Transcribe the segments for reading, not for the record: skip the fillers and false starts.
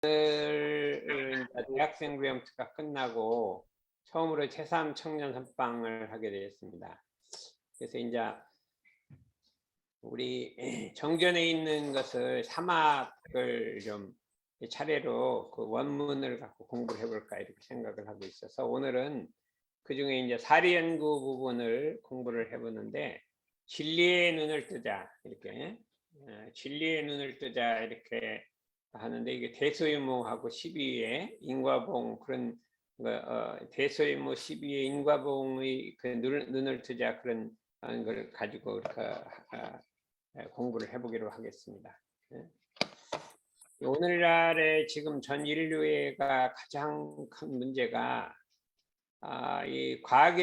오늘 대학생 부영특가 끝나고 처음으로 제3 청년 선방을 하게 되었습니다. 그래서 이제 우리 정전에 있는 것을 3학을 좀 차례로 그 원문을 갖고 공부를 해볼까 이렇게 생각을 하고 있어서 오늘은 그 중에 이제 사리연구 부분을 공부를 해보는데 진리의 눈을 뜨자 이렇게 진리의 눈을 뜨자 이렇게 하는데 이게 대소유무하고 12의 인과봉 그런 대소유무 12의 인과봉의 그 눈을 뜨자 그런 걸 가지고 공부를 해보기로 하겠습니다. 오늘날에 지금 전 인류가 가장 큰 문제가 이 과학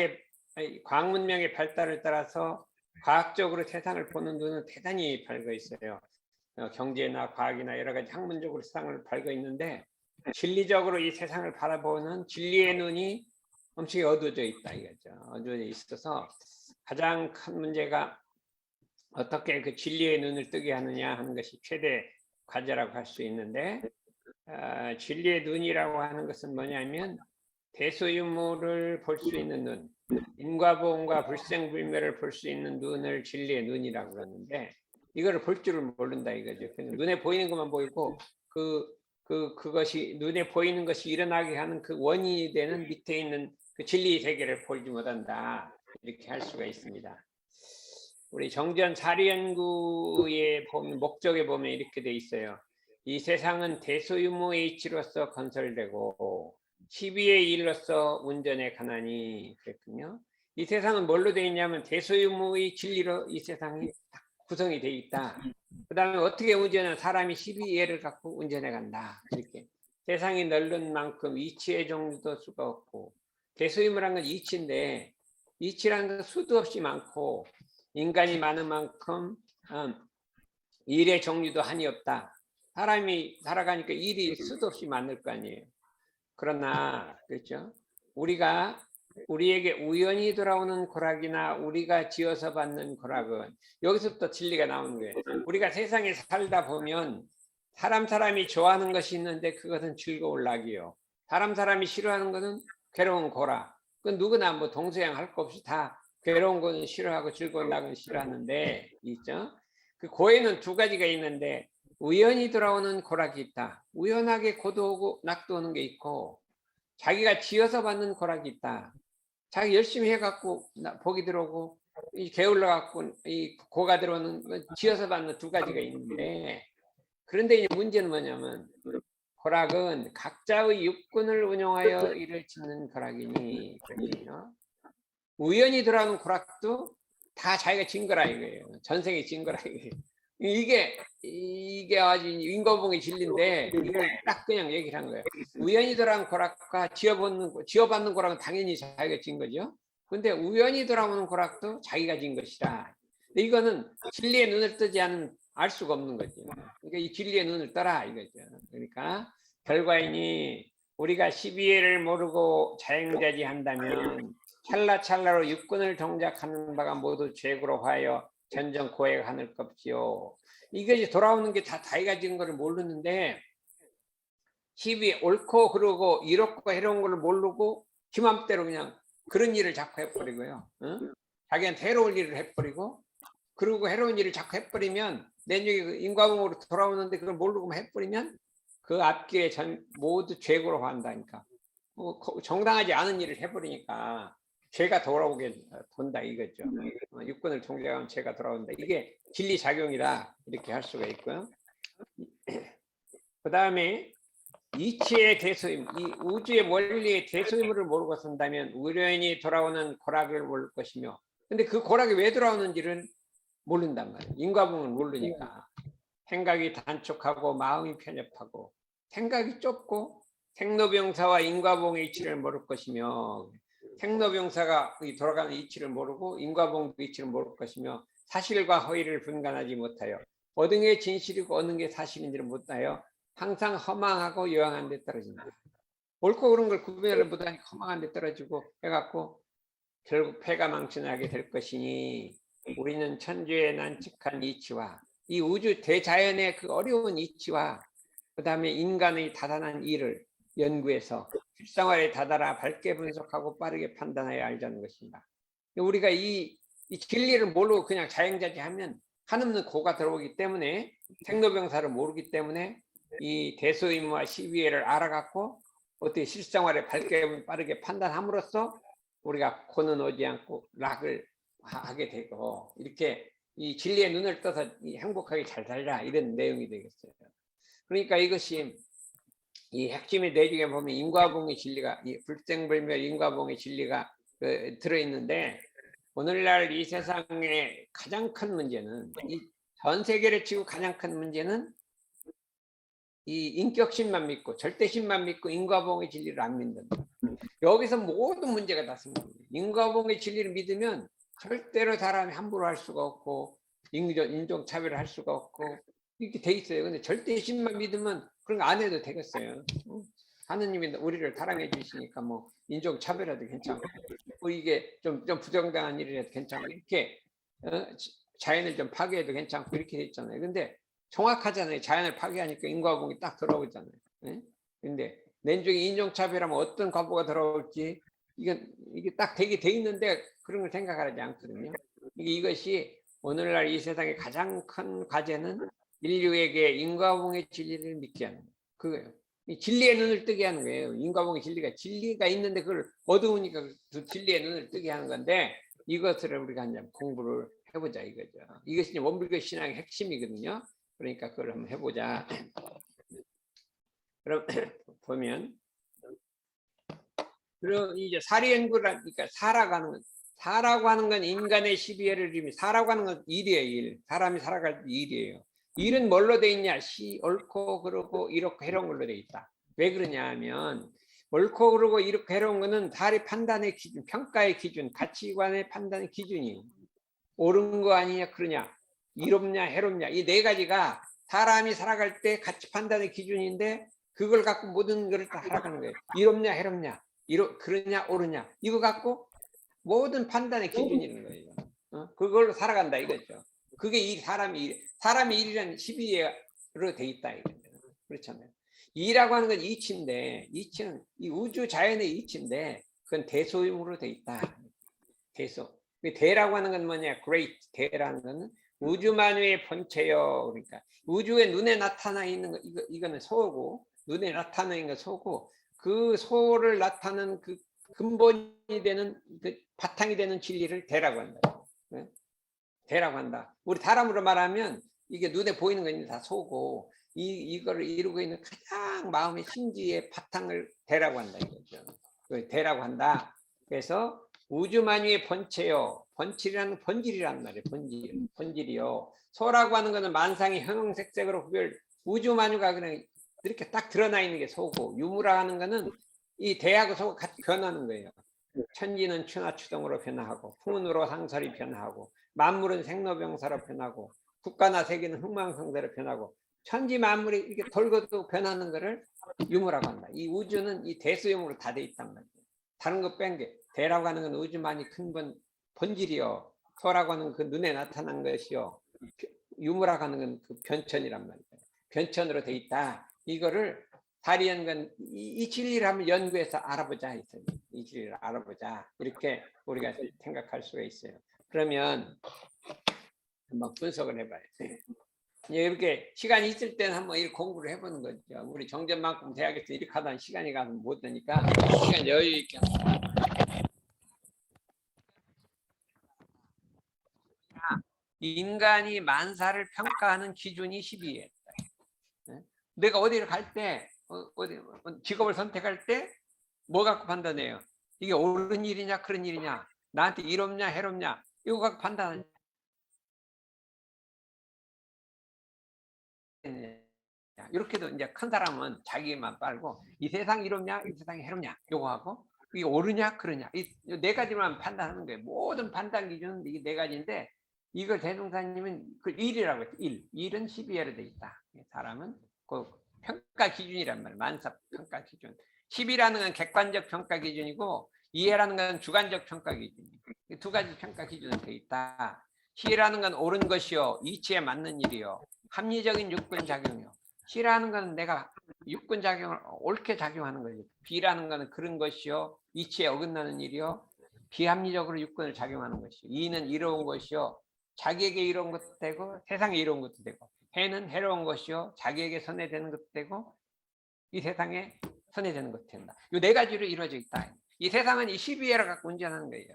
문명의 발달을 따라서 과학적으로 세상을 보는 눈은 대단히 밝아 있어요. 경제나 과학이나 여러 가지 학문적으로 세상을 밝아 있는데 진리적으로 이 세상을 바라보는 진리의 눈이 엄청 어두워져 있다 이거죠. 어두워져 있어서 가장 큰 문제가 어떻게 그 진리의 눈을 뜨게 하느냐 하는 것이 최대 과제라고 할 수 있는데 진리의 눈이라고 하는 것은 뭐냐면 대소유무를 볼 수 있는 눈, 인과보험과 불생불멸을 볼 수 있는 눈을 진리의 눈이라고 그러는데 이거를 볼 줄을 모른다 이거죠. 눈에 보이는 것만 보이고 그것이 눈에 보이는 것이 일어나게 하는 그 원인이 되는 밑에 있는 그 진리 세계를 보지 못한다 이렇게 할 수가 있습니다. 우리 정전 사리연구의 목적에 보면 이렇게 돼 있어요. 이 세상은 대소유무의 이치로서 건설되고 12의 일로서 운전에 가나니 그랬군요. 이 세상은 뭘로 되어 있냐면 대소유무의 진리로 이 세상이 구성이 되어 있다. 그 다음에 어떻게 운전하는 사람이 12예를 갖고 운전해 간다. 이렇게 세상이 넓은 만큼 이치의 종류도 수가 없고 대소유무란 건 이치인데 이치라는 건 수도 없이 많고 인간이 많은 만큼 일의 종류도 한이 없다. 사람이 살아가니까 일이 수도 없이 많을 거 아니에요. 그러나 그렇죠. 우리에게 우연히 돌아오는 고락이나 우리가 지어서 받는 고락은 여기서부터 진리가 나오는 거예요. 우리가 세상에 살다 보면 사람이 좋아하는 것이 있는데 그것은 즐거울 낙이요. 사람이 싫어하는 것은 괴로운 고락. 그건 누구나 뭐 동서양 할 거 없이 다 괴로운 거는 싫어하고 즐거운 낙은 싫어하는데 있죠. 그 고에는 두 가지가 있는데 우연히 돌아오는 고락이 있다. 우연하게 고도 오고 낙도 오는 게 있고 자기가 지어서 받는 고락이 있다. 자기 열심히 해갖고 복이 들어오고 이 게을러 갖고 이 고가 들어오는 지어서 받는 두 가지가 있는데 그런데 이제 문제는 뭐냐면 고락은 각자의 육군을 운용하여 일을 짓는 고락이니 그렇군요. 우연히 들어오는 고락도 다 자기가 진 거라 이거예요. 전생에 진 거라 이거예요. 이게 아주 인과봉의 진리인데 이걸 딱 그냥 얘기를 한 거예요. 우연히 들어온 고락과 지어받는 고락은 당연히 자기가 진 거죠. 근데 우연히 돌아오는 고락도 자기가 진 것이라. 이거는 진리의 눈을 뜨지 않으면 알 수가 없는 거죠. 그러니까 이 진리의 눈을 떠라 이거죠. 그러니까 결과이니 우리가 12예를 모르고 자행자지한다면 찰나찰나로 육군을 동작하는 바가 모두 죄고로 하여 전전 고액 하늘 겁지요. 이게 돌아오는 게 다 자기가 지은 거를 모르는데 12 옳고 그러고 이롭고 해로운 걸 모르고 기맘대로 그냥 그런 일을 자꾸 해버리고요. 응? 자기한테 해로운 일을 해버리고 그리고 해로운 일을 자꾸 해버리면 내년에 인과봉으로 돌아오는데 그걸 모르고 해버리면 그 앞길에 모두 죄고로 한다니까. 정당하지 않은 일을 해버리니까 죄가 돌아오게 본다 이거죠. 육군을 통제하면 죄가 돌아온다. 이게 진리작용이다 이렇게 할 수가 있고요. 그 다음에 이치의 대소임, 이 우주의 원리의 대소임을 모르고 산다면 우연히 돌아오는 고락을 모를 것이며 근데 그 고락이 왜 돌아오는지를 모른단 말이에요. 인과봉을 모르니까. 생각이 단촉하고 마음이 편협하고 생각이 좁고 생로병사와 인과봉의 이치를 모를 것이며 생로병사가 돌아가는 이치를 모르고 인과봉 이치를 모를 것이며 사실과 허위를 분간하지 못하여 어느 게 진실이고 어느 게 사실인지를 못하여 항상 허망하고 요양한 데 떨어진다. 옳고 그런 걸 구별을 못하니까 허망한 데 떨어지고 해갖고 결국 패가 망신하게 될 것이니 우리는 천주의 난측한 이치와 이 우주 대자연의 그 어려운 이치와 그다음에 인간의 다단한 일을 연구해서 실생활에 다다라 밝게 분석하고 빠르게 판단하여 알자는 것입니다. 우리가 이 진리를 모르고 그냥 자행자재하면 한없는 고가 들어오기 때문에 생로병사를 모르기 때문에 이 대소임무와 시비회를 알아갖고 어떻게 실생활에 밝게 빠르게 판단함으로써 우리가 고는 오지 않고 락을 하게 되고 이렇게 이 진리의 눈을 떠서 행복하게 잘 살자 이런 내용이 되겠어요. 그러니까 이것이 이 핵심의 내중에 보면 인과봉의 진리가 이 불생불멸 인과봉의 진리가 들어있는데 오늘날 이 세상의 가장 큰 문제는 이 전 세계를 치고 가장 큰 문제는 이 인격심만 믿고 절대심만 믿고 인과봉의 진리를 안 믿는다. 여기서 모든 문제가 다 생깁니다. 인과봉의 진리를 믿으면 절대로 사람이 함부로 할 수가 없고 인종차별을 할 수가 없고 이렇게 돼 있어요. 근데 절대심만 믿으면 그런 거 안 해도 되겠어요. 하느님이 우리를 사랑해 주시니까 뭐 인종차별해도 괜찮고 뭐 이게 좀 부정당한 일이라도 괜찮고 이렇게 자연을 좀 파괴해도 괜찮고 이렇게 돼 있잖아요. 근데 정확하잖아요. 자연을 파괴하니까 인과봉이 딱 들어오잖아요. 근데 맨중에 인종차별하면 어떤 과보가 들어올지 이게 딱 되게 돼 있는데 그런 걸 생각하지 않거든요. 이것이 오늘날 이 세상의 가장 큰 과제는 인류에게 인과봉의 진리를 믿게 하는 그거예요. 이 진리의 눈을 뜨게 하는 거예요. 인과봉의 진리가 있는데 그걸 어두우니까 그 진리의 눈을 뜨게 하는 건데 이것을 우리가 이제 공부를 해보자 이거죠. 이것이 이제 원불교 신앙의 핵심이거든요. 그러니까 그걸 한번 해보자. 그럼 보면 그럼 이제 사리연구라니까 사라고 하는 건 인간의 시비회를 이루며 사라고 하는 건 일이에요. 일. 사람이 살아갈 때 일이에요. 일은 뭘로 돼 있냐? 옳고 그르고 이렇게 해로운 걸로 돼 있다. 왜 그러냐 하면 옳고 그르고 이렇게 해로운 거는 사리 판단의 기준, 평가의 기준, 가치관의 판단의 기준이에요. 옳은 거 아니냐 그러냐, 이롭냐 해롭냐 이 네 가지가 사람이 살아갈 때 가치 판단의 기준인데 그걸 갖고 모든 것을 다 살아가는 거예요. 이롭냐 해롭냐, 그러냐 옳으냐 이거 갖고 모든 판단의 기준이라는 거예요. 그걸로 살아간다 이거죠. 그게 이 사람의 일이라는 12예로 돼 있다 이거죠. 그렇잖아요. 일이라고 하는 건 이치인데 이치는 이 우주 자연의 이치인데 그건 대소임으로 돼 있다. 대소. 대라고 하는 건 뭐냐? great. 대라는 것은 우주만유의 본체요. 그러니까 우주의 눈에 나타나 있는 거 이거는 소고 눈에 나타나 있는 거 소고 그 소를 나타내는 그 근본이 되는 그 바탕이 되는 진리를 대라고 한다. 네? 대라고 한다. 우리 사람으로 말하면 이게 눈에 보이는 건 다 소고 이거를 이루고 있는 가장 마음의 심지의 바탕을 대라고 한다 이거죠. 대라고 한다. 그래서 우주만유의 본체요. 본질이라는 본질이란 말이에요. 본질이요. 소라고 하는 것은 만상의 형형색색으로 구별. 우주만유가 그냥 이렇게 딱 드러나 있는 게 소고 유무라 하는 것은 이 대하고 소가 같이 변하는 거예요. 천지는 추나추동으로 변화하고 풍운으로 상설이 변화하고 만물은 생로병사로 변하고 국가나 세계는 흥망성대로 변하고 천지 만물이 이렇게 돌고도 변하는 것을 유무라고 한다. 이 우주는 이 대수유무로 다 돼 있단 말이에요. 다른 거 뺀 게 대라고 하는 건 우주만이 큰 본질이요. 소라고 하는 그 눈에 나타난 것이요. 유무라고 하는 건 그 변천이란 말이에요. 변천으로 돼 있다. 이거를 다리연건 이 진리를 한번 연구해서 알아보자. 이 진리를 알아보자. 이렇게 우리가 생각할 수가 있어요. 그러면 한번 분석을 해봐요. 이렇게 시간이 있을 때는 한번 이 공부를 해보는 거죠. 우리 정전만큼 대학에서 이렇게 하다 시간이 가면 못 되니까 시간 여유 있게. 인간이 만사를 평가하는 기준이 12예요. 내가 어디를 갈 때, 직업을 선택할 때 뭐 갖고 판단해요? 이게 옳은 일이냐 그런 일이냐, 나한테 이롭냐 해롭냐 이거 갖고 판단하냐. 이렇게도 이제 큰 사람은 자기만 빨고 이 세상 이롭냐 이 세상이 해롭냐 요거 하고 이게 옳으냐 그러냐 이 네 가지만 판단하는 거예요. 모든 판단 기준은 이게 네 가지인데 이걸 대종사님은 그 일이라고 했죠. 일은 12예로 돼 있다. 사람은 그 평가 기준이란 말이에요. 만사 평가 기준. 10이라는 건 객관적 평가 기준이고 이해라는 건 주관적 평가 기준이에요. 두 가지 평가 기준은 돼 있다. 시라는 건 옳은 것이요 이치에 맞는 일이요 합리적인 육군 작용이요 C라는 거는 내가 육군 작용을 옳게 작용하는 거죠. B라는 거는 그런 것이요. 이치에 어긋나는 일이요. 비합리적으로 육군을 작용하는 것이요. E는 이로운 것이요. 자기에게 이로운 것도 되고 세상에 이로운 것도 되고. 해는 해로운 것이요. 자기에게 손해되는 것도 되고 이 세상에 손해되는 것도 된다. 이 네 가지로 이루어져 있다. 이 세상은 이 12회를 갖고 운전하는 거예요.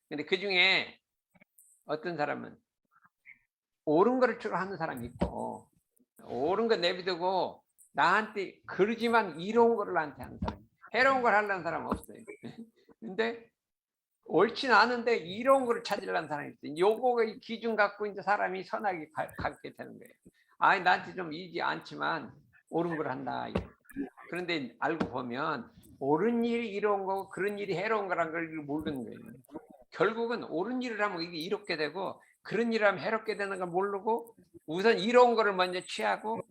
근데 그 중에 어떤 사람은 옳은 거를 주로 하는 사람이 있고 옳은 거 내비두고 나한테 그러지만 이로운 거를 나한테 하는 사람, 해로운 걸 하려는 사람은 없어요. 근데 옳지는 않은데 이로운 거를 찾으려는 사람이 있어요. 요거의 기준 갖고 이제 사람이 선하게 가게 되는 거예요. 아니 나한테 좀 이지 않지만 옳은 걸 한다. 그런데 알고 보면 옳은 일이 이로운 거고 그런 일이 해로운 거란 걸 모르는 거예요. 결국은 옳은 일을 하면 이게 이롭게 되고 그런 일을 하면 해롭게 되는 걸 모르고 우선 이로운 거를 먼저 취하고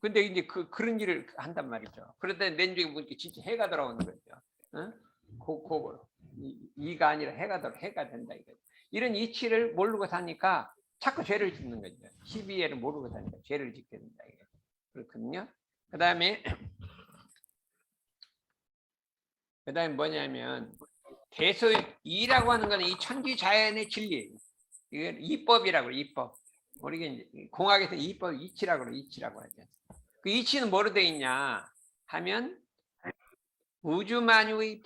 근데 이제 그런 일을 한단 말이죠. 그런데 낸중에 보니까 진짜 해가 들어오는 거죠. 어? 이가 아니라 해가 된다 이거죠. 이런 이치를 모르고 사니까 자꾸 죄를 짓는 거죠. 12회를 모르고 사니까 죄를 짓게 된다 이거죠. 그렇거든요. 그다음에 뭐냐면 대소이라고 하는 거는 이 천지 자연의 진리예요. 이건 이법이라고 이법. 우리가 이제 공학에서 이법 이치라고 하죠. 그 이치는 뭐로 되어 있냐 하면 우주 만유의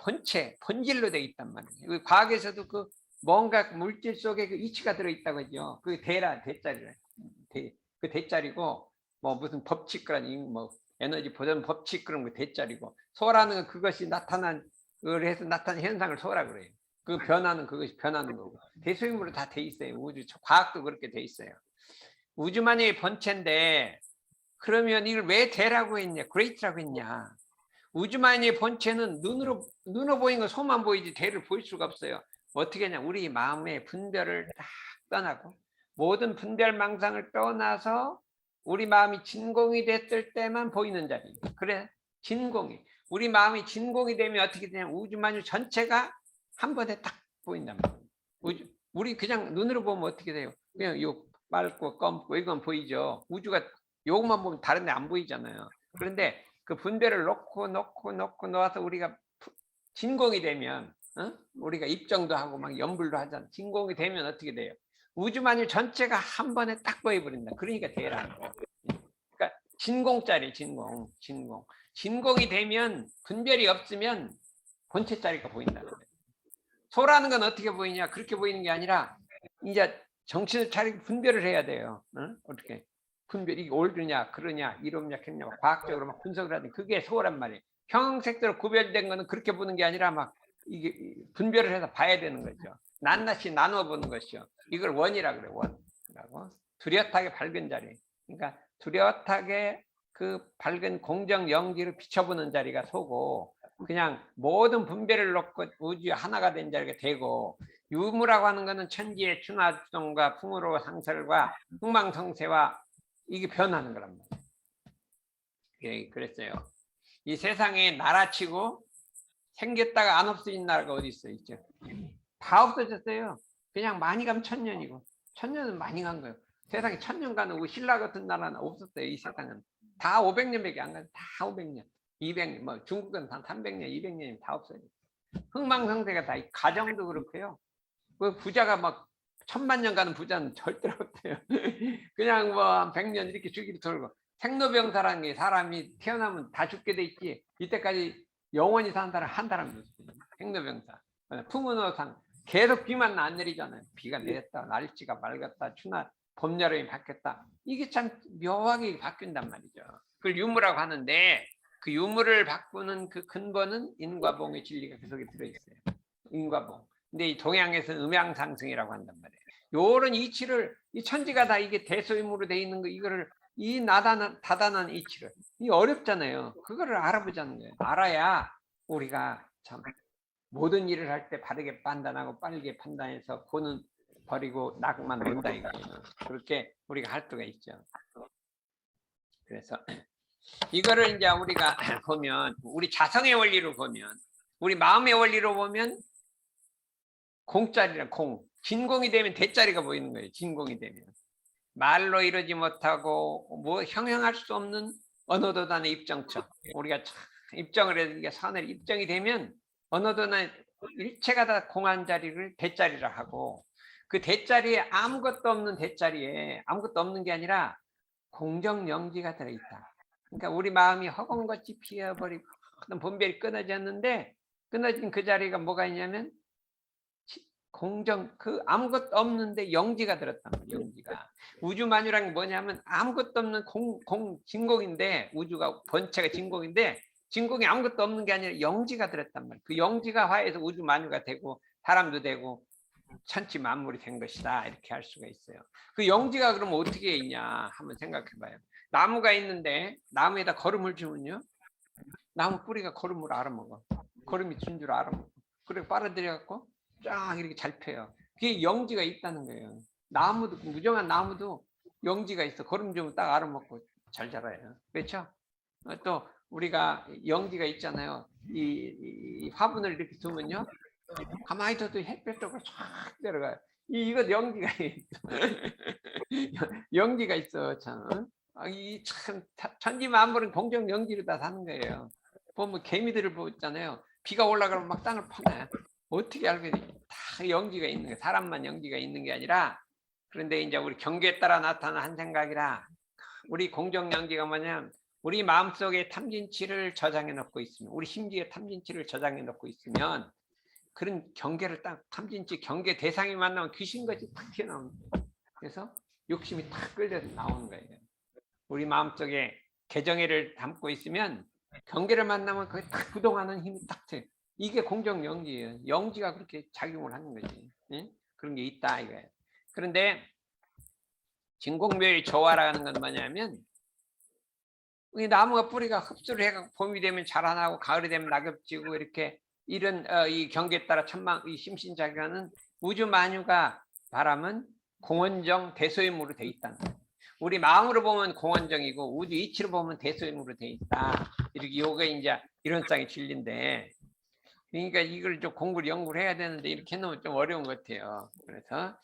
본질로 되어 있단 말이에요. 과학에서도 그 뭔가 물질 속에 그 이치가 들어 있다고 하죠. 그 대자리를 그 대자리고 뭐 무슨 법칙 그런 뭐 에너지 보존 법칙 그런 거 대자리고 소라는 건 그것이 나타난 현상을 소라 그래요. 그 변화는 그것이 변하는 거고 대소임으로 다 돼 있어요. 우주 과학도 그렇게 돼 있어요. 우주만유의 본체인데 그러면 이걸 왜 대라고 했냐, great라고 했냐? 우주만유의 본체는 눈으로 보이는 건 손만 보이지 대를 볼 수가 없어요. 어떻게 하냐? 우리 마음의 분별을 딱 떠나고 모든 분별망상을 떠나서 우리 마음이 진공이 됐을 때만 보이는 자리. 그래, 진공이. 우리 마음이 진공이 되면 어떻게 되냐? 우주만유 전체가 한 번에 딱 보인단 말이에요. 우리 그냥 눈으로 보면 어떻게 돼요? 그냥 요 맑고 검고 이건 보이죠. 우주가 요것만 보면 다른 데 안 보이잖아요. 그런데 그 분별을 놓고 놓아서 우리가 진공이 되면 우리가 입정도 하고 막 연불도 하잖아. 진공이 되면 어떻게 돼요? 우주만유 전체가 한 번에 딱 보여버린다. 그러니까 대라는 거예요. 그러니까 진공짜리 진공이 되면 분별이 없으면 본체짜리가 보인다는 거예요. 소라는 건 어떻게 보이냐? 그렇게 보이는 게 아니라 이제 정신을 차리고 분별을 해야 돼요. 어떻게? 분별이 옳으냐, 그러냐, 이롭냐, 했냐, 과학적으로 막 분석을 하든 그게 소란 말이에요. 형색대로 구별된 거는 그렇게 보는 게 아니라 막 이게 분별을 해서 봐야 되는 거죠. 낱낱이 나누어 보는 것이요. 이걸 원이라 그래, 원이라고. 뚜렷하게 밝은 자리. 그러니까 뚜렷하게 그 밝은 공정 영지를 비춰보는 자리가 소고 그냥 모든 분별을 놓고 우주 하나가 된 자리가 되고 유무라고 하는 것은 천지의 충화주동과 풍으로 상설과 흥망성쇠와 이게 변하는 거란 말이에요. 예, 그랬어요. 이 세상에 나라치고 생겼다가 안 없어진 나라가 어디 있어요? 있죠. 다 없어졌어요. 그냥 많이 가면 1000년이고 1000년은 많이 간 거예요. 세상에 1000년 가는 우리 신라 같은 나라는 없었어요. 이 세상은 다 500년밖에 안 가요. 다 500년, 200년, 뭐 중국은 한 300년, 200년이면 다 없어요. 흥망성쇠가 다 가정도 그렇고요. 그 부자가 막 1000만 년 가는 부자는 절대로 없대요. 그냥 뭐 100년 이렇게 주기로 돌고 생로병사라는 게 사람이 태어나면 다 죽게 돼 있지 이때까지 영원히 사는 사람 한 사람도 없어요. 생로병사. 풍운호상 계속 비만 안 내리잖아요. 비가 내렸다, 날씨가 맑았다, 추나 봄 여름이 바뀌었다. 이게 참 묘하게 바뀐단 말이죠. 그걸 유무라고 하는데 그 유무를 바꾸는 그 근본은 인과봉의 진리가 그 속에 들어있어요. 인과봉. 근데 이 동양에서는 음양상승이라고 한단 말이에요. 요런 이치를 이 천지가 다 이게 대소임으로 돼 있는 거 이거를 이 다단한 이치를 이 어렵잖아요. 그거를 알아보자는 거예요. 알아야 우리가 참 모든 일을 할 때 바르게 판단하고 빠르게 판단해서 고는 버리고 낙만 논다 이거예요. 그렇게 우리가 할 수가 있죠. 그래서 이거를 이제 우리가 보면 우리 자성의 원리로 보면 우리 마음의 원리로 보면 공짜리라 진공이 되면 대짜리가 보이는 거예요. 진공이 되면 말로 이루지 못하고 뭐 형용할 수 없는 언어도단의 입정처. 우리가 참 입정을 해야 되는 산을 입정이 되면 언어도단 일체가 다 공한 자리를 대자리라 하고, 그 대자리에 아무것도 없는 대자리에 아무것도 없는 게 아니라 공정영지가 들어있다. 그러니까 우리 마음이 허공같이 피어버리고 어떤 분별이 끊어졌는데, 끊어진 그 자리가 뭐가 있냐면 공정, 그 아무것도 없는데 영지가 들었단 말이에요. 영지가. 우주 만유라는 게 뭐냐면 아무것도 없는 진공인데, 우주가 본체가 진공인데 진공이 아무것도 없는 게 아니라 영지가 들었단 말이에요. 그 영지가 화해해서 우주 만유가 되고 사람도 되고 천지 만물이 된 것이다, 이렇게 할 수가 있어요. 그 영지가 그러면 어떻게 있냐 한번 생각해 봐요. 나무가 있는데 나무에다 거름을 주면요, 나무 뿌리가 거름을 알아먹어. 거름이 준 줄 알아먹어. 그리고 빨아들여 갖고 쫙 이렇게 잘 펴요. 그게 영지가 있다는 거예요. 나무도, 무정한 나무도 영지가 있어. 거름 주면 딱 알아먹고 잘 자라요. 그렇죠? 또 우리가 영지가 있잖아요. 이 화분을 이렇게 두면요, 가만히 둬도 햇볕 쪽으로 쫙 들어가요. 이거 영지가 있어. 영지가 있어, 참. 이 참 천지 만물은 공정 영지로 다 사는 거예요. 보면 개미들을 보잖아요. 비가 올라가면 막 땅을 파네. 어떻게 알게 돼? 다 영지가 있는 거예요. 사람만 영지가 있는 게 아니라. 그런데 이제 우리 경계에 따라 나타나는 한 생각이라, 우리 공정 영지가 뭐냐면 우리 마음속에 탐진치를 저장해 놓고 있으면, 우리 심지에 탐진치를 저장해 놓고 있으면 그런 경계를 딱, 탐진치 경계 대상이 만나면 귀신같이 탁 튀어나옵니다. 그래서 욕심이 탁 끌려서 나오는 거예요. 우리 마음속에 개정애를 담고 있으면 경계를 만나면 그게 딱 부동하는 힘이 딱 돼. 이게 공정 영지예요. 영지가 그렇게 작용을 하는 거지. 응? 그런 게 있다 이거예요. 그런데 진공묘의 조화라는 건 뭐냐면, 이 나무가 뿌리가 흡수를 해가 봄이 되면 자라나고 가을이 되면 낙엽지고 이렇게, 이런 이 경계에 따라 이 심신작용하는 우주 만유가 바람은 공원정 대소임으로 돼 있다는 거예요. 우리 마음으로 보면 공원정이고 우주 이치로 보면 대소임으로 돼 있다. 이렇게 요게 이제 이론상의 진리인데, 그러니까 이걸 좀 공부를 연구를 해야 되는데 이렇게 해놓으면 좀 어려운 것 같아요. 그래서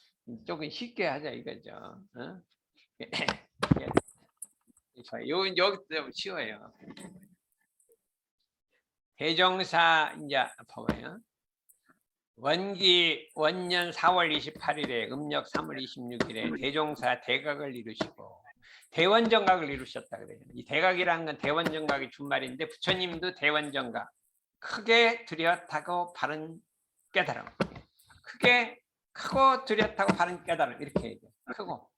조금 쉽게 하자 이거죠. 어? 여기서 좀 쉬워요. 대종사 이제 봐봐요. 원기 원년 4월 28일에 음력 3월 26일에 대종사 대각을 이루시고 대원정각을 이루셨다 그래요. 이 대각이라는 건 대원정각의 준말인데, 부처님도 대원정각, 크게 뚜렷하고 바른 깨달음, 크게 크고 뚜렷하고 바른 깨달음, 이렇게 해야 돼요.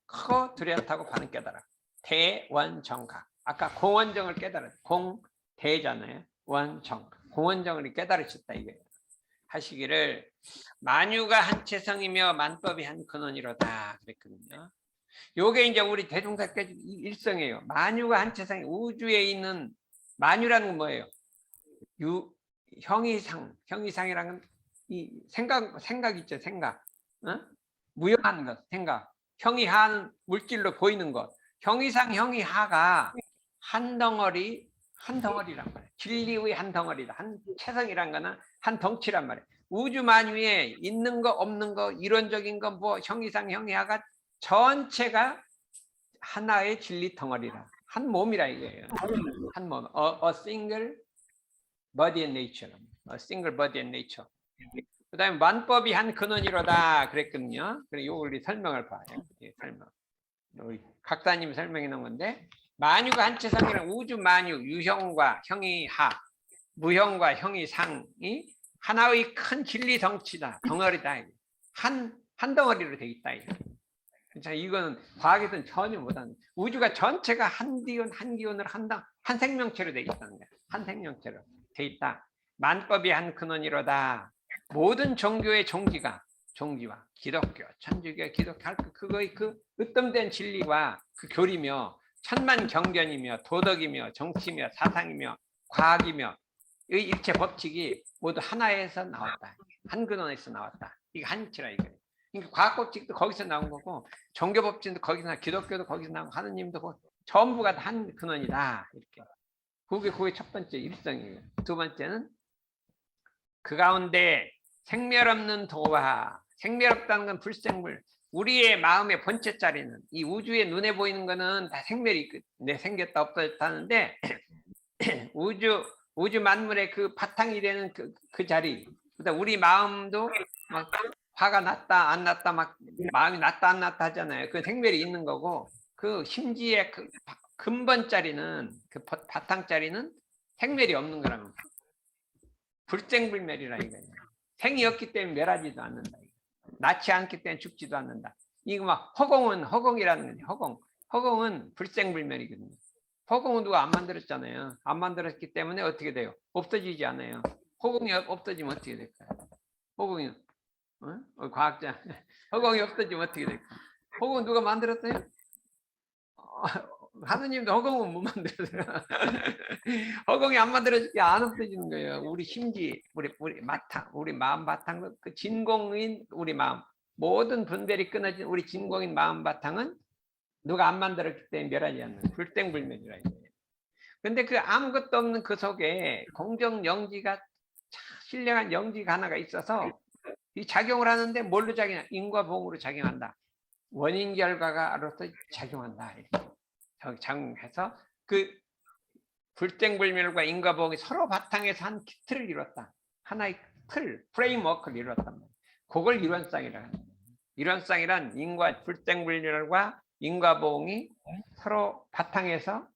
크고 뚜렷하고 바른 깨달음, 대원정각. 아까 공원정을 깨달은 공대잖아요. 원정, 공원정을 깨달으셨다 이거예요. 하시기를 만유가 한체성이며 만법이 한 근원이로다 그랬거든요. 요게 이제 우리 대종사까지 일성이에요. 만유가 한체성이, 우주에 있는 만유라는 건 뭐예요? 형이상이라는 건 이 생각 있죠, 생각. 어? 무형한 것, 생각. 형이한 물질로 보이는 것. 형이상, 형이하가 한 덩어리란 말이에요. 진리의 한 덩어리다. 한 체성이란 거는 한 덩치란 말이에요. 우주 만유에 있는 거 없는 거, 이론적인 거, 뭐 형이상, 형이하가 전체가 하나의 진리 덩어리라. 한 몸이라 이거예요. 한 몸. A single body and nature. A single body and nature. 그 다음에 만법이 한 근원이로다 그랬거든요. 그리고 이걸 설명을 봐요. 설명. 우리 각사님이 설명해 놓은 건데, 만유가 한체성이란 우주 만유, 유형과 형이 하, 무형과 형이 상이 하나의 큰 진리 덩치다, 덩어리다. 한 덩어리로 되어 있다. 자, 이거는 과학에서는 전혀 못하는, 우주가 전체가 한 기운을 한 생명체로 되어 있다는 거야. 한 생명체로 되어 있다. 만법이 한 근원이로다. 모든 종교의 종지와 기독교, 천주교, 기독교, 그거의 그 으뜸된 진리와 그 교리며 천만 경전이며 도덕이며 정치며 사상이며 과학이며 이 일체 법칙이 모두 하나에서 나왔다. 한 근원에서 나왔다. 이게 한치라 이거예요. 그러니까 과학 법칙도 거기서 나온 거고, 종교 법칙도 거기서 나오고, 기독교도 거기서 나오고, 하느님도 전부가 한 근원이다. 이렇게. 그게 첫 번째 일성이에요. 두 번째는 그 가운데 생멸 없는 도화. 생멸 없다는 건 불생물. 우리의 마음의 본체짜리는 이 우주의 눈에 보이는 거는 다 생멸이 생겼다 없어졌다는데 우주 만물의 그 바탕이 되는 그 자리. 그러니까 우리 마음도 막 화가 났다 안 났다 막 마음이 났다 안 났다 하잖아요. 그 생멸이 있는 거고 그 심지의 그 근본짜리는 그 바탕짜리는 생멸이 없는 거라는 거예요. 불생불멸이라 이거예요. 생이 없기 때문에 멸하지도 않는다. 낳지 않기 때문에 죽지도 않는다. 이거 막 허공은 허공이라는 거예요. 허공은 불생불멸이거든요. 허공은 누가 안 만들었잖아요. 안 만들었기 때문에 어떻게 돼요? 없어지지 않아요. 허공이 없어지면 어떻게 될까요? 허공이 과학자 허공이 없어지면 어떻게 될까요? 허공은 누가 만들었어요? 하느님도 허공은 못 만들었어요. 허공이 안 만들어지게 안 없어지는 거예요. 우리 심지, 우리 바탕, 우리 마음 바탕, 그 진공인 우리 마음, 모든 분별이 끊어진 우리 진공인 마음 바탕은 누가 안 만들었기 때문에 멸하지 않는 불생불멸이라 이거예요. 근데 그 아무것도 없는 그 속에 공정 영지가 신령한 영지가 하나가 있어서 이 작용을 하는데 뭘로 작용해? 인과보응으로 작용한다. 원인 결과가로서 작용한다. 작용해서 그 불생불멸과 인과보응이 서로 바탕에서 한 틀을 이뤘다. 하나의 틀, 프레임워크를 이뤘단 말이에요. 그걸 이론상이라 하는 거예요. 이론상이란 불생불멸과 인과보응이 서로 바탕에서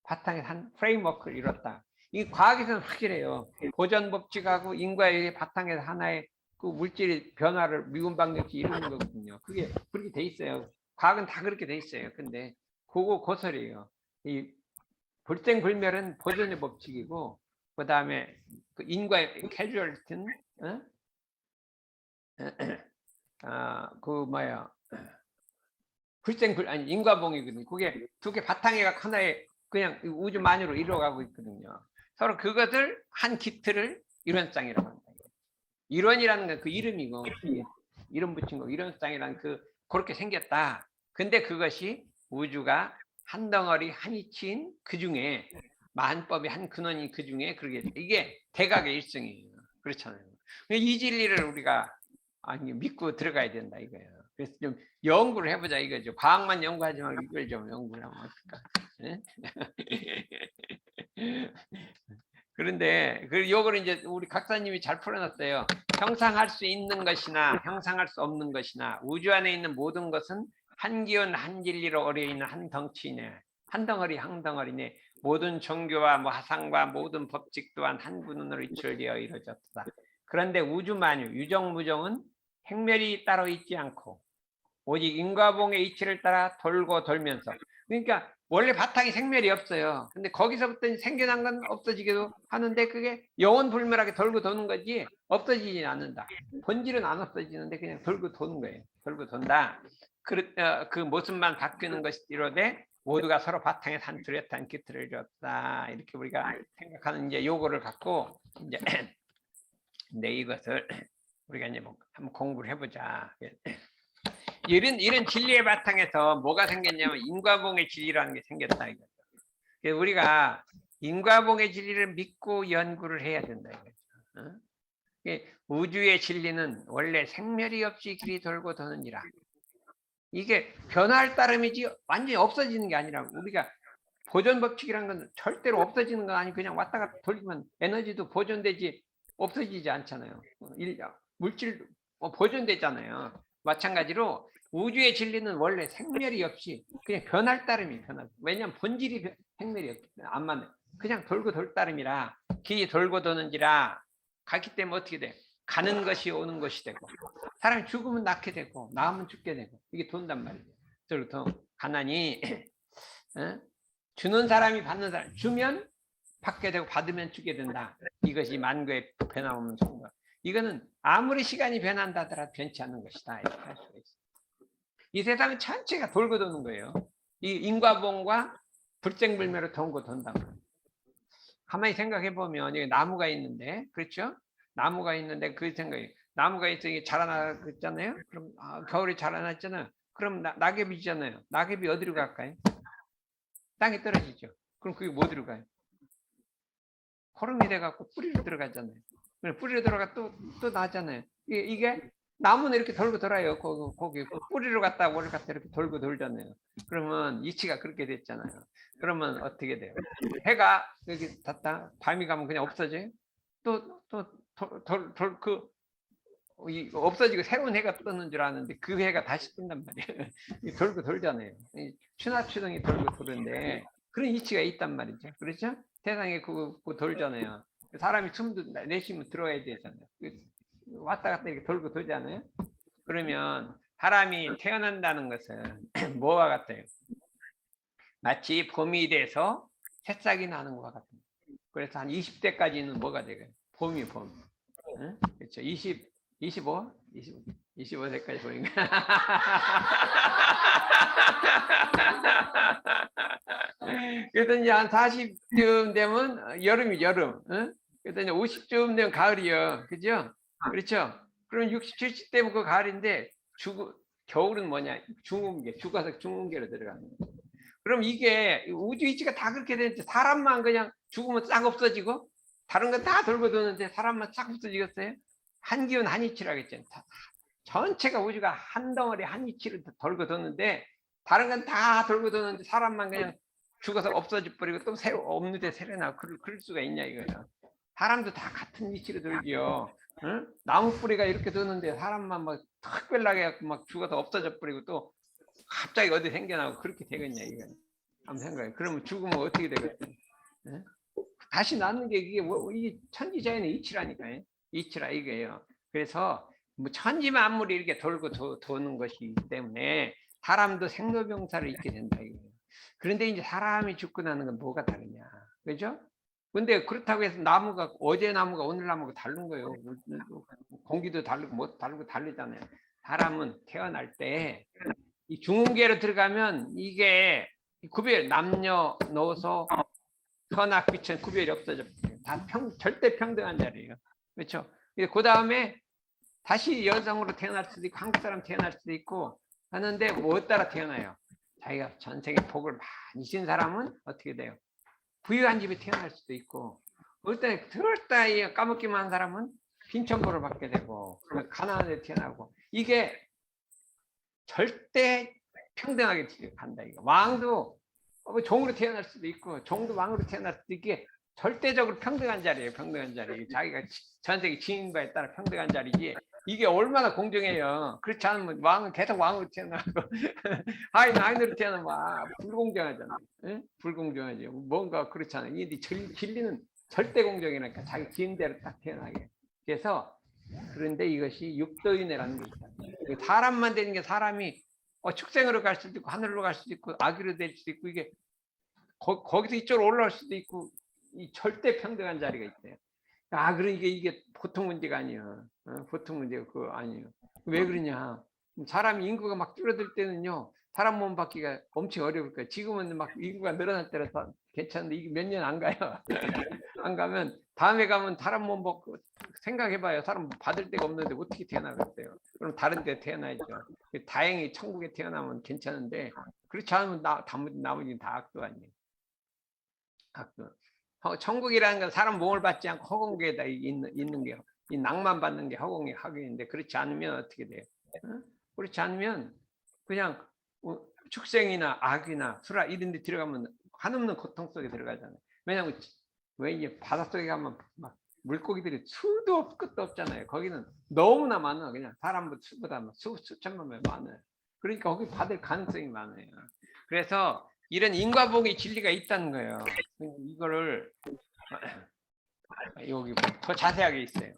한 프레임워크를 이뤘다. 이 과학에서는 확실해요. 보존법칙하고 인과의 바탕에서 하나의 그 물질의 변화를 미분방정식 이루는 거거든요. 그게 그렇게 돼 있어요. 과학은 다 그렇게 돼 있어요. 근데 그거 고설이에요. 이 불생불멸은 보존의 법칙이고, 그 다음에 그 인과의 캐주얼티는 아니 인과봉이거든요. 그게 두 개 바탕에 하나의 그냥 우주만유로 이루어가고 있거든요. 서로 그것을 한 기틀을 이론상이라고 합니다. 이론이라는 건 그 이름이고 이름 붙인 거 이론상이라는 그렇게 생겼다. 근데 그것이 우주가 한 덩어리 한 이치인 그 중에 만법이 한 근원인 그 중에 그게 이게 대각의 일성이에요. 그렇잖아요. 이 진리를 우리가 믿고 들어가야 된다 이거예요. 그래서 좀 연구를 해보자 이거죠. 과학만 연구하지 말고 이걸 좀 연구를 하면 어떨까? 그런데 요거를 이제 우리 각사님이 잘 풀어놨어요. 형상할 수 있는 것이나 형상할 수 없는 것이나 우주 안에 있는 모든 것은 한 기운 한 진리로 어려있는 한 덩치네. 한 덩어리 한 덩어리네. 모든 종교와 화상과 모든 법칙 또한 한 근원으로 이출되어 이루어졌다. 그런데 우주만유, 유정무정은 행멸이 따로 있지 않고 오직 인과봉의 이치를 따라 돌고 돌면서, 그러니까 원래 바탕이 생멸이 없어요. 근데 거기서부터 생겨난 건 없어지기도 하는데 그게 영원불멸하게 돌고 도는 거지 없어지지 않는다. 본질은 안 없어지는데 그냥 돌고 도는 거예요. 돌고 돈다. 그 모습만 바뀌는 것이로되 모두가 서로 바탕에 한 뚜렷한 기틀을 줬다. 이렇게 우리가 생각하는 이제 요거를 갖고 이제 이것을 우리가 이제 한번 공부를 해보자. 이런 진리의 바탕에서 뭐가 생겼냐면 인과봉의 진리라는 게 생겼다 이거죠. 그래서 우리가 인과봉의 진리를 믿고 연구를 해야 된다 이거죠. 우주의 진리는 원래 생멸이 없이 길이 돌고 도는지라. 이게 변화할 따름이지 완전히 없어지는 게 아니라 우리가 보존 법칙이라는 건 절대로 없어지는 건 아니고 그냥 왔다 갔다 돌리면 에너지도 보존되지 없어지지 않잖아요. 물질 보존되잖아요. 마찬가지로 우주의 진리는 원래 생멸이 없이 그냥 변할 따름이 변할. 왜냐하면 본질이 생멸이 없기 때문에 안 맞네. 그냥 돌고 돌 따름이라 길이 돌고 도는지라 갔기 때문에 어떻게 돼? 가는 것이 오는 것이 되고 사람이 죽으면 낳게 되고 낳으면 죽게 되고 이게 돈단 말이에요. 그래서 가난이 주는 사람이 받는 사람 주면 받게 되고 받으면 주게 된다. 이것이 만고의 변함없는 성과. 이거는 아무리 시간이 변한다 하더라도 변치 않는 것이다. 이렇게 할 수가 있어요. 이 세상은 전체가 돌고 도는 거예요. 이 인과봉과 불생불멸로 돌고 돈단 말이에요. 가만히 생각해 보면 여기 나무가 있는데, 그렇죠? 나무가 있는데 그 생각이 나무가 있으니 자라나잖아요. 그럼 겨울에 자라났잖아요. 그럼 낙엽이잖아요. 낙엽이 어디로 갈까요? 땅에 떨어지죠. 그럼 그게 뭐 들어가요? 호름이 돼갖고 뿌리로 들어가잖아요. 뿌리로 들어가 또 나잖아요. 이게 나무는 이렇게 돌고 돌아요. 거기 뿌리로 갔다 머리를 갔다 이렇게 돌고 돌잖아요. 그러면 이치가 그렇게 됐잖아요. 그러면 어떻게 돼요? 해가 여기 닿다 밤이 가면 그냥 없어져요. 또그 없어지고 새로운 해가 뜨는 줄 아는데 그 해가 다시 뜬단 말이에요. 돌고 돌잖아요. 추나추등이 돌고 도는데 그런 이치가 있단 말이죠. 그렇죠? 세상에 그거 돌잖아요. 사람이 숨도 내쉬면 들어야 되잖아요. 왔다 갔다 이렇게 돌고 돌잖아요. 그러면 사람이 태어난다는 것은 뭐와 같아요? 마치 봄이 돼서 새싹이 나는 것과 같아요. 그래서 한 20대까지는 뭐가 되고요? 봄이 봄. 응? 그렇죠. 25? 25세까지 보니까. 그래서 이제 한 40쯤 되면 여름이 여름. 응? 그래서 이제 50쯤 되면 가을이요. 그죠? 그렇죠? 그럼 60, 70 되면 그 가을인데 겨울은 뭐냐? 중흥계, 죽어서 중흥계로 들어가는 거예요. 그럼 이게 우주 이치가 다 그렇게 되는데 사람만 그냥 죽으면 싹 없어지고 다른 건 다 돌고 도는데 사람만 싹 없어지겠어요? 한 기운 한 이치라겠죠. 전체가 우주가 한 덩어리 한 이치를 돌고 도는데 다른 건 다 돌고 도는데 사람만 그냥 죽어서 없어져 버리고 또 새로 없는데 새로 나고 그럴 수가 있냐 이거죠. 사람도 다 같은 위치로 돌지요. 응? 나무 뿌리가 이렇게 도는데 사람만 막 특별하게 막 죽어서 없어져 버리고 또 갑자기 어디 생겨나고 그렇게 되겠냐 이거. 한번 생각해. 그러면 죽으면 어떻게 되겠어요? 응? 다시 낳는 게 이게 천지자연의 이치라니까요. 이치라 이거예요. 그래서 뭐 천지만물이 이렇게 돌고 도는 것이기 때문에 사람도 생로병사를 잊게 된다 이거예요. 그런데 이제 사람이 죽고 나는 건 뭐가 다르냐, 그죠? 근데 그렇다고 해서 나무가 어제 나무가 오늘 나무가 다른 거예요. 공기도 다르고 뭐 다르고 다르잖아요. 사람은 태어날 때 이 중흥계로 들어가면 이게 구별 남녀노소 선악귀천 구별이 없어져. 다 절대 평등한 자리예요. 그렇죠? 그 다음에 다시 여성으로 태어날 수도 있고 한국 사람 태어날 수도 있고 하는데 뭐 따라 태어나요? 자기가 전생에 복을 많이 신 사람은 어떻게 돼요? 부유한 집에 태어날 수도 있고 어떨 때 들었다 까먹기만 한 사람은 빈천보를 받게 되고 가난한 데 태어나고 이게 절대 평등하게 간다. 이거. 왕도 종으로 태어날 수도 있고 종도 왕으로 태어날 수도 있게 절대적으로 평등한 자리예요. 평등한 자리. 자기가 전세계 지인바에 따라 평등한 자리지. 이게 얼마나 공정해요. 그렇지 않으면 왕은 계속 왕으로 태어나고 하인으로 태어나면 불공정하잖아요. 응? 불공정하죠. 뭔가 그렇잖아요. 이 진리는 절대 공정이니까 자기 지인대로 딱 태어나게. 그래서 그런데 이것이 육도인해라는 게 있어요. 사람만 되는 게 사람이 축생으로 갈 수도 있고 하늘로 갈 수도 있고 아기로 될 수도 있고 이게 거기서 이쪽으로 올라올 수도 있고 이 절대 평등한 자리가 있어요. 그러니까 이게 보통 문제가 아니에요. 보통 문제가 그거 아니에요. 왜 그러냐? 사람 인구가 막 줄어들 때는요. 사람 몸 받기가 엄청 어려울 거예요. 지금은 막 인구가 늘어날 때라서 괜찮은데 이게 몇 년 안 가요. 안 가면 다음에 가면 사람 몸 받고 생각해봐요. 사람 받을 데가 없는데 어떻게 태어나겠어요? 그럼 다른 데 태어나야죠. 다행히 천국에 태어나면 괜찮은데 그렇지 않으면 나머지는 다 악도 아니에요. 악도. 천국이라는 건 사람 몸을 받지 않고 허공계에다 있는 게, 이 낭만 받는 게 허공의 학위인데 그렇지 않으면 어떻게 돼요? 그렇지 않으면 그냥 축생이나 악이나 수라 이런 데 들어가면 한없는 고통 속에 들어가잖아요. 왜냐하면 왜 이제 바닷속에 가면 막 물고기들이 수도 끝도 없잖아요. 거기는 너무나 많아. 그냥 사람보다 수보다 수천만 배 많아요. 그러니까 거기 받을 가능성이 많아요. 그래서 이런 인과복의 진리가 있다는 거예요. 이거를 여기 더 자세하게 있어요.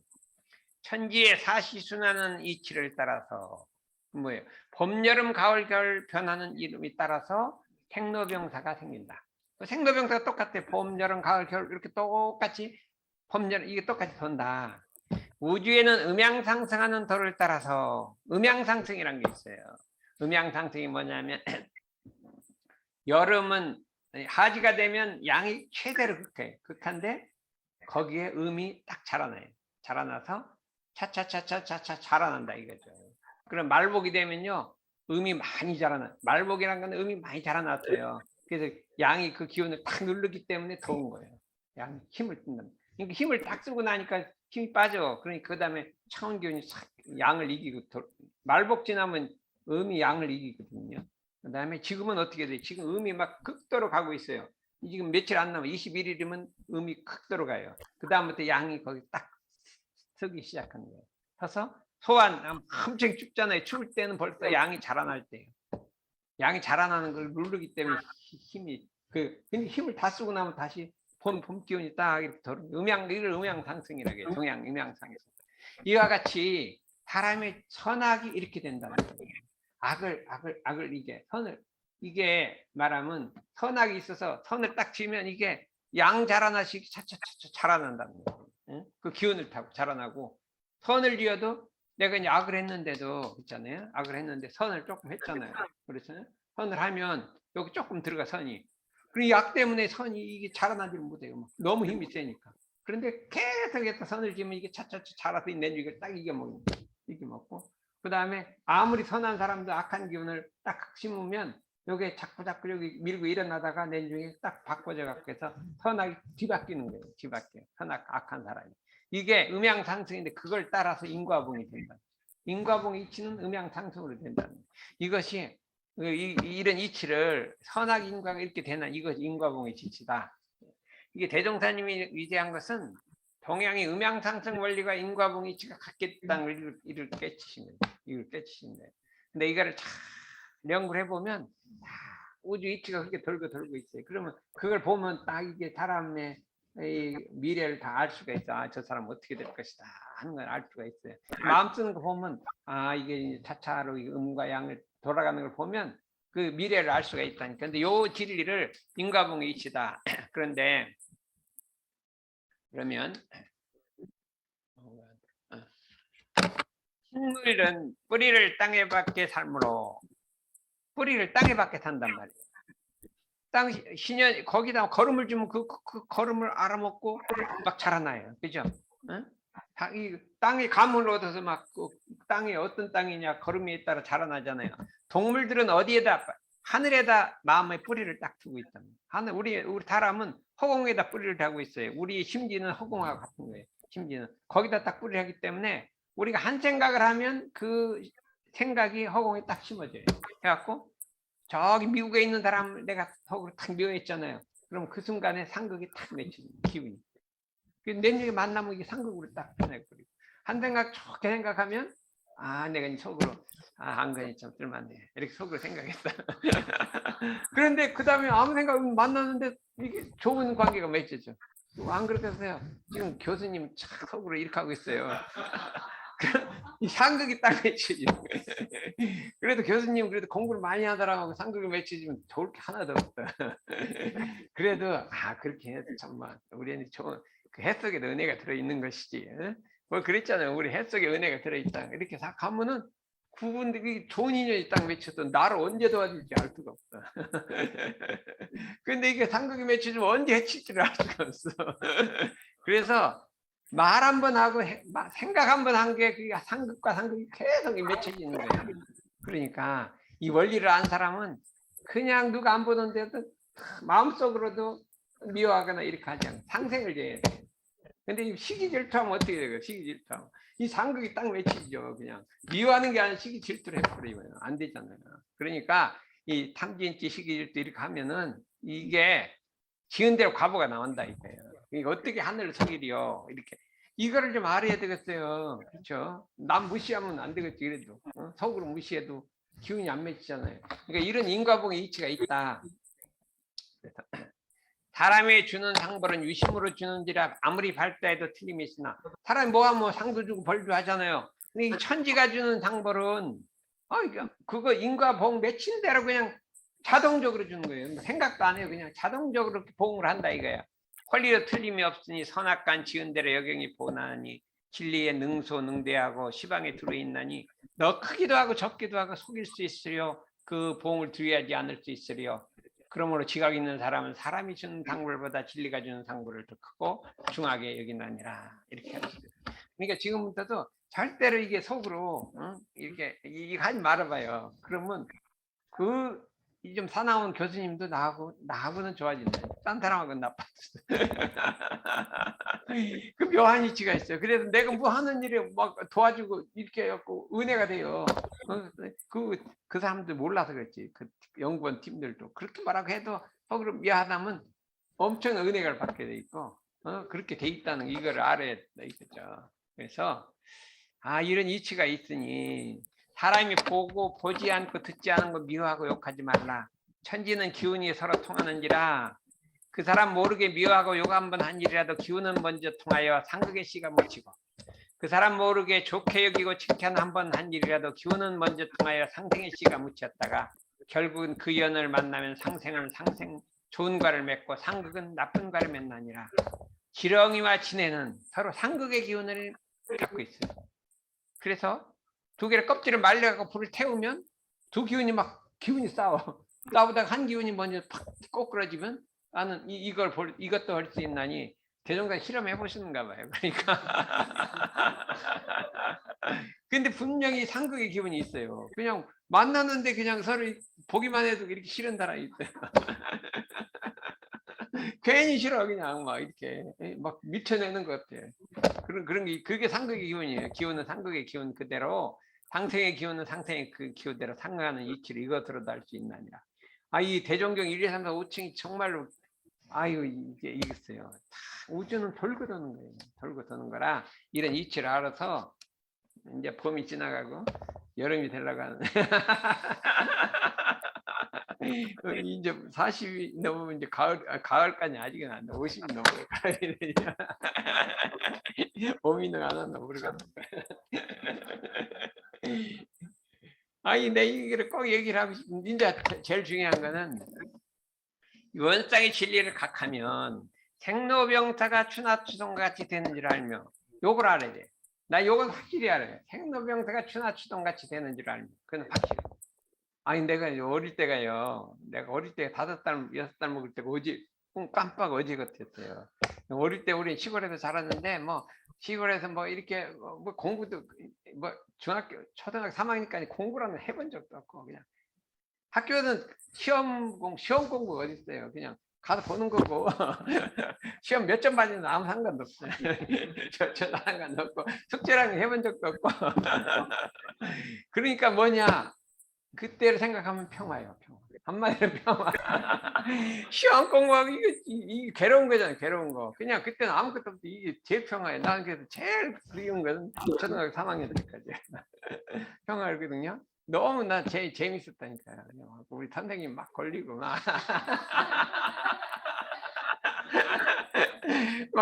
천지의 사시순하는 이치를 따라서 뭐예요? 봄, 여름, 가을, 겨울 변하는 이름이 따라서 생로병사가 생긴다. 생로병사가 똑같아. 봄, 여름, 가을, 겨울 이렇게 똑같이 봄, 여름 이게 똑같이 돈다. 우주에는 음양상승하는 도를 따라서 음양상승이라는 게 있어요. 음양상승이 뭐냐면 여름은 하지가 되면 양이 최대로 극한데 거기에 음이 딱 자라나요. 자라나서 차차차차차차 자라난다 이거죠. 그럼 말복이 되면요 음이 많이 자라나. 말복이란 건 음이 많이 자라났어요. 그래서 양이 그 기운을 딱 누르기 때문에 더운 거예요. 양이 힘을 뜬다. 그러니까 힘을 딱 쓰고 나니까 힘이 빠져. 그러니까 그 다음에 차원 기운이 싹 양을 이기고 말복 지나면 음이 양을 이기거든요. 그 다음에 지금은 어떻게 돼? 지금 음이 막 극도로 가고 있어요. 지금 며칠 안 남아 21일이면 음이 극도로 가요. 그 다음부터 양이 거기 딱 서기 시작하는 거예요. 서서 소환 엄청 춥잖아요. 추울 때는 벌써 양이 자라날 때예요. 양이 자라나는 걸 누르기 때문에 힘이 근데 힘을 다 쓰고 나면 다시 봄 기운이 딱 이렇게 이걸 음양상승이라고 해요. 동양 음양상에서 이와 같이 사람의 선악이 이렇게 된다는 거예요. 악을 이게 선을 이게 말하면 선악이 있어서 선을 딱 지면 이게 양 자라나시 차차차차 자라난다는 거예요. 응? 그 기운을 타고 자라나고 선을 지어도 내가 이제 악을 했는데도 있잖아요. 악을 했는데 선을 조금 했잖아요. 그렇잖아요. 선을 하면 여기 조금 들어가 선이. 그리고 약 때문에 선이 이게 자라나지를 못해요. 너무 힘이 세니까. 그런데 계속해서 선을 지면 이게 차차차 자라서 있는 이걸 딱 이겨먹는 이겨먹고 그 다음에 아무리 선한 사람도 악한 기운을 딱 심으면 여기에 자꾸 여기 밀고 일어나다가 내중에 딱 바꿔져 갖고 해서 선악이 뒤바뀌는 거예요. 뒤바뀌어. 선악 악한 사람이. 이게 음양상승인데 그걸 따라서 인과봉이 된다. 인과봉 이치는 음양상승으로 된다. 이것이 이런 이치를 선악 인과가 이렇게 되는 이것이 인과봉의 지치다. 이게 대종사님이 위대한 것은 동양의 음양상승 원리가 인과봉 이치가 같겠다는 걸 이를 깨치신 거예요. 이걸 깨치신 거예요. 근데 이거를 잘 연구를 해보면 우주 이치가 그렇게 돌고 있어요. 그러면 그걸 보면 딱 이게 사람의 이 미래를 다 알 수가 있어. 아, 저 사람 어떻게 될 것이다 하는 걸 알 수가 있어요. 마음 쓰는 거 보면 아, 이게 차차로 음과 양을 돌아가는 걸 보면 그 미래를 알 수가 있다니까. 근데 요 진리를 인과봉의 이치다. 그런데 그러면 식물은 뿌리를 땅에 밖에 삶으로 뿌리를 땅에 밖에 산단 말이에요. 땅 신현 거기다 거름을 주면 그 거름을 알아먹고 막 자라나요. 그죠? 응? 이 땅에 감을 얻어서 막 땅이 어떤 땅이냐 거름에 따라 자라나잖아요. 동물들은 어디에다 하늘에다 마음의 뿌리를 딱 두고 있다. 하늘 우리 사람은 허공에다 뿌리를 하고 있어요. 우리 심지는 허공하고 같은 거예요. 심지는 거기다 딱 뿌리를 하기 때문에 우리가 한 생각을 하면 그 생각이 허공에 딱 심어져요. 해갖고 저기 미국에 있는 사람을 내가 속으로 탁 묘했잖아요. 그럼 그 순간에 상극이 탁 맺히는 기분이. 내년에 만나면 이게 상극으로 딱 변해버리고 한 생각 좋게 생각하면 아 내가 이 속으로 아 안건이 좀 쓸만해 이렇게 속으로 생각했다. 그런데 그 다음에 아무 생각 없이 만났는데 이게 좋은 관계가 맺혀져. 안 그렇게 해서요. 지금 교수님 참 속으로 이렇게 하고 있어요. 이 상극이 딱 맺히지. 그래도 교수님 그래도 공부를 많이 하더라고 상극이 맺히지면 좋을 게 하나도 없다. 그래도 아 그렇게 해도 정말 우리는 좋은 그 해석에도 은혜가 들어있는 것이지. 뭐 그랬잖아요. 우리 해석에 은혜가 들어있다. 이렇게 생각하면은 그분들이 좋은 인연이 딱 맺혀도 나를 언제 도와줄지 알 수가 없어. 근데 이게 상극이 맺히면 언제 해칠지를 알 수가 없어. 그래서 말 한 번 하고 생각 한 번 한 게 그게 상극과 상극이 계속 맺혀지는 거예요. 그러니까 이 원리를 안 사람은 그냥 누가 안 보는데도 마음속으로도 미워하거나 이렇게 하지 않고 상생을 해야 돼. 근데 이 시기 질투하면 어떻게 돼요? 시기 질투하면 이 상극이 딱 맺히죠. 그냥 미워하는 게 아니라 시기 질투를 해버리면 안 되잖아요. 그러니까 이 탐진치 시기 질투 이렇게 하면은 이게 지은 대로 과보가 나온다 이거예요. 이게 어떻게 하늘을 속이려 이렇게 이거를 좀 알아야 되겠어요. 그렇죠? 남 무시하면 안 되겠지. 그래도 속으로 무시해도 기운이 안 맺히잖아요. 그러니까 이런 인과봉의 이치가 있다. 사람이 주는 상벌은 유심으로 주는지라 아무리 발다해도 틀림이 있으나 사람이 뭐하면 상도 주고 벌도 하잖아요. 근데 이 천지가 주는 상벌은 그거 인과봉 맺힌 대로 그냥 자동적으로 주는 거예요. 생각도 안 해요. 그냥 자동적으로 봉을 한다 이거야. 권리도 틀림이 없으니 선악간 지은 대로 여경이 보나니 진리에 능소능대하고 시방에 들어있나니 너 크기도 하고 적기도 하고 속일 수 있으려 그 봉을 두려하지 않을 수 있으려 그러므로 지각 있는 사람은 사람이 주는 상불보다 진리가 주는 상불을 더 크고 중하게 여기나니라 이렇게 하셨어요. 그러니까 지금부터도 절대로 이게 속으로 이렇게 하지 말아봐요. 그러면 그 좀 사나운 교수님도 나하고는 좋아진다. 딴 사람하고는 나빴어. 그 묘한 이치가 있어요. 그래서 내가 뭐 하는 일에 막 도와주고 이렇게 해갖고 은혜가 돼요. 그 사람들 몰라서 그렇지. 그 연구원 팀들도 그렇게 말하고 해도 그럼 미안하다면 엄청 은혜를 받게 돼 있고, 그렇게 돼 있다는 이걸 알아야 되겠죠. 그래서 이런 이치가 있으니 사람이 보고 보지 않고 듣지 않은 거 미워하고 욕하지 말라. 천지는 기운이 서로 통하는지라. 그 사람 모르게 미워하고 욕 한 번 한 일이라도 기운은 먼저 통하여 상극의 씨가 묻히고, 그 사람 모르게 좋게 여기고 칭찬 한 번 한 일이라도 기운은 먼저 통하여 상생의 씨가 묻혔다가 결국은 그 연을 만나면 상생은 상생 좋은 과를 맺고 상극은 나쁜 과를 맺나니라. 지렁이와 진해는 서로 상극의 기운을 갖고 있어요. 그래서 두 개를 껍질을 말려갖고 불을 태우면 두 기운이 막 기운이 싸워. 싸우다가 한 기운이 먼저 팍 꼬꾸라지면 나는 이것도 할 수 있나니 대종간 실험해 보시는가 봐요. 그러니까 근데 분명히 상극의 기운이 있어요. 그냥 만나는데 그냥 서로 보기만 해도 이렇게 싫은 사람이 있어요. 괜히 싫어. 그냥 막 이렇게 막 미쳐내는 것 같아. 그런 게 그게 상극의 기운이에요. 기운은 상극의 기운 그대로, 상생의 기운은 상생의 그 기운대로 상응하는 이치를 이것으로도 알 수 있나니라. 이 대종경 1, 2, 3, 4, 5층이 정말로 이게 있어요. 우주는 돌고 도는 거예요. 돌고 도는 거라 이런 이치를 알아서 이제 봄이 지나가고 여름이 되려고 하는 이제 40이 넘으면 이제 가을까지 아직은 안 돼. 50이 넘어요. 봄이는 안 왔나 모르겠네. 내 이거를 꼭 얘기를 하고 싶은데, 이제 제일 중요한 거는 원상의 진리를 각하면 생로병사가 추나추동 같이 되는 줄 알며, 요걸 알아야 돼. 나 요건 확실히 알아요. 생로병사가 추나추동 같이 되는 줄 알며, 그건 확실히. 내가 어릴 때가요. 내가 어릴 때 5살, 6살 먹을 때가 깜빡 어제 같았어요. 어릴 때 우리 시골에서 자랐는데, 시골에서 이렇게 공부도 중학교, 초등학교 3학년까지 공부라는 해본 적도 없고, 그냥 학교는 시험 공부 어디 있어요. 그냥 가서 보는 거고 시험 몇 점 받는지 아무 상관도 없어요. 저도 상관도 없고 숙제라는 해본 적도 없고 그러니까 뭐냐, 그때를 생각하면 평화예요. 평화. 한마디로 평화. 시험 공부하고 이게 괴로운 거잖아요. 괴로운 거. 그냥 그때는 아무것도 없고 이게 제일 평화예요. 나는 그래서 제일 그리운 것은 초등학교 3학년 때까지 평화였거든요. 너무 나 제일 재밌었다니까요. 우리 선생님 막 걸리고 막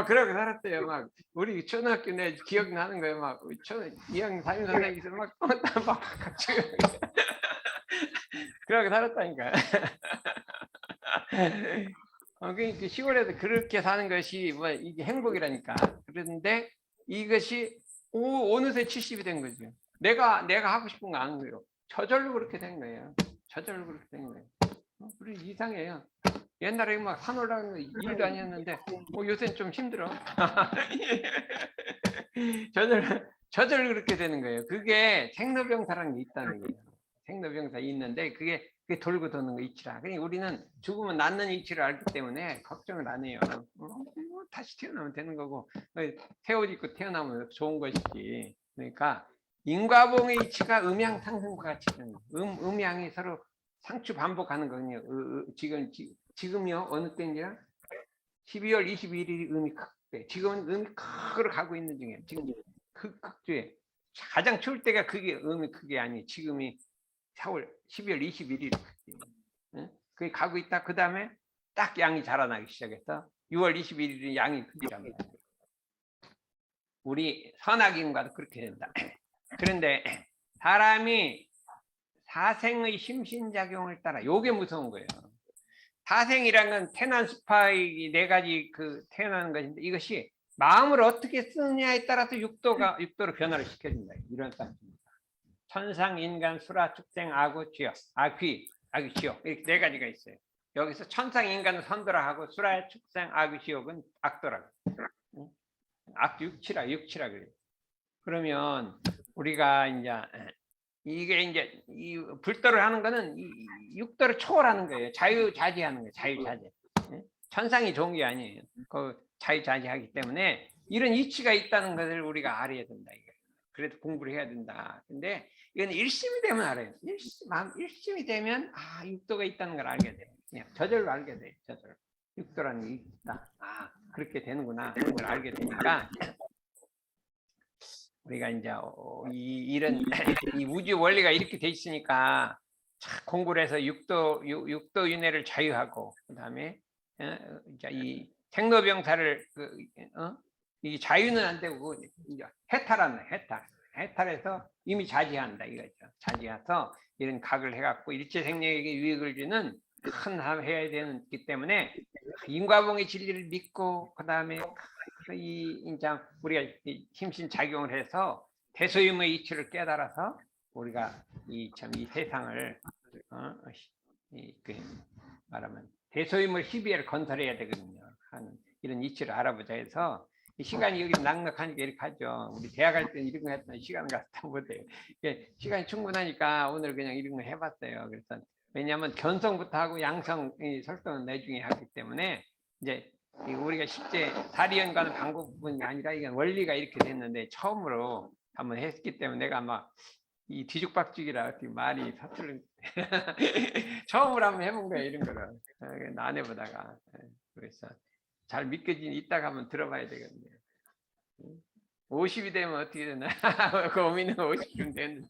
그러고 살았대요. 우리 초등학교 내 기억나는 거예요. 2학년 담임 선생님이 막 같이 그러고 살았다니까요. 그러니까 시골에서 그렇게 사는 것이 이게 행복이라니까. 그런데 이것이 어느새 70이 된 거죠. 내가 하고 싶은 거 안 거예요. 저절로 그렇게 된 거예요. 저절로 그렇게 된 거예요. 그래 이상해요. 옛날에 산 올라가는 거 일도 아니었는데 요새는 좀 힘들어. 저절로 그렇게 되는 거예요. 그게 생로병사라는 게 있다는 거예요. 생로병사 있는데 그게 돌고 도는 거 이치라. 그러니까 우리는 죽으면 낫는 이치를 알기 때문에 걱정을 안 해요. 다시 태어나면 되는 거고, 새 옷 입고 태어나면 좋은 것이지. 그러니까 인과봉의 이치가 음양상승과 같이 되는 거예요. 음양이 서로 상추 반복하는 거거든요. 지금요 어느 때인지랑 12월 21일이 음이 극대. 지금은 음이 극으로 가고 있는 중이에요. 지금 극주에 가장 추울 때가 그게 음이 크게 아니. 지금이 4월 12월 21일 그게 가고 있다. 그 다음에 딱 양이 자라나기 시작해서 6월 21일은 양이 크기랍니다. 우리 선악인과도 그렇게 된다. 그런데 사람이 사생의 심신작용을 따라, 요게 무서운 거예요. 사생이란 건 태난 수파의 4가지 태어나는 것인데, 이것이 마음을 어떻게 쓰느냐에 따라서 육도로 변화를 시켜준다. 이런 뜻입니다. 천상, 인간, 수라, 축생, 아구, 쥐역. 아귀, 쥐역. 이렇게 4가지가 있어요. 여기서 천상, 인간은 선도라 하고, 수라, 축생, 아귀, 쥐역은 악도라고. 육치라 그래요. 그러면 우리가 이제 이게 이제 이 불도를 하는 거는 이 육도를 초월하는 거예요. 자유자재하는 거예요. 자유자재. 예? 천상이 좋은 게 아니에요. 그 자유자재하기 때문에 이런 이치가 있다는 것을 우리가 알아야 된다. 이게. 그래도 공부를 해야 된다. 근데 이건 일심이 되면 알아요. 일심이 되면 육도가 있다는 걸 알게 돼요. 그냥 저절로 알게 돼요. 저절로. 육도라는 게 있다. 그렇게 되는구나 하는 걸 알게 되니까 우리가 이제 이런 이 우주 원리가 이렇게 돼 있으니까 공부를 해서 육도 윤회를 자유하고 그다음에 이제 이 생로병사를 이 자유는 안 되고 이제 해탈한다. 해탈해서 이미 자지한다 이거죠. 자지해서 이런 각을 해갖고 일체생명에게 유익을 주는 큰 함 해야 되기 때문에 인과봉의 진리를 믿고 그다음에 이제 우리가 힘신 작용을 해서 대소임의 이치를 깨달아서 우리가 이 세상을 말하면 대소임을 희비를 건설해야 되거든요. 하는 이런 이치를 알아보자 해서 시간이 여기 넉넉하니까 이렇게 하죠. 우리 대학 갈 때는 이런 거 했더니 시간 갔다 못해요. 시간이 충분하니까 오늘 그냥 이런 거 해봤어요. 그래서 왜냐하면 견성부터 하고 양성, 설성은 나중에 하기 때문에 이제 우리가 실제 다리연가는 방법뿐이 아니라 이게 원리가 이렇게 됐는데 처음으로 한번 했기 때문에 내가 아마 이 뒤죽박죽이라 어떻게 말이 서툴른 처음으로 한번 해본 거예요. 이런 거를 안 해보다가 그래서 잘 믿겨지니 이따가 한번 들어봐야 되겠네요. 50이 되면 어떻게 되나 고민은 50쯤 됐는데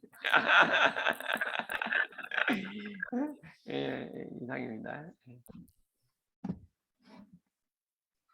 이상입니다.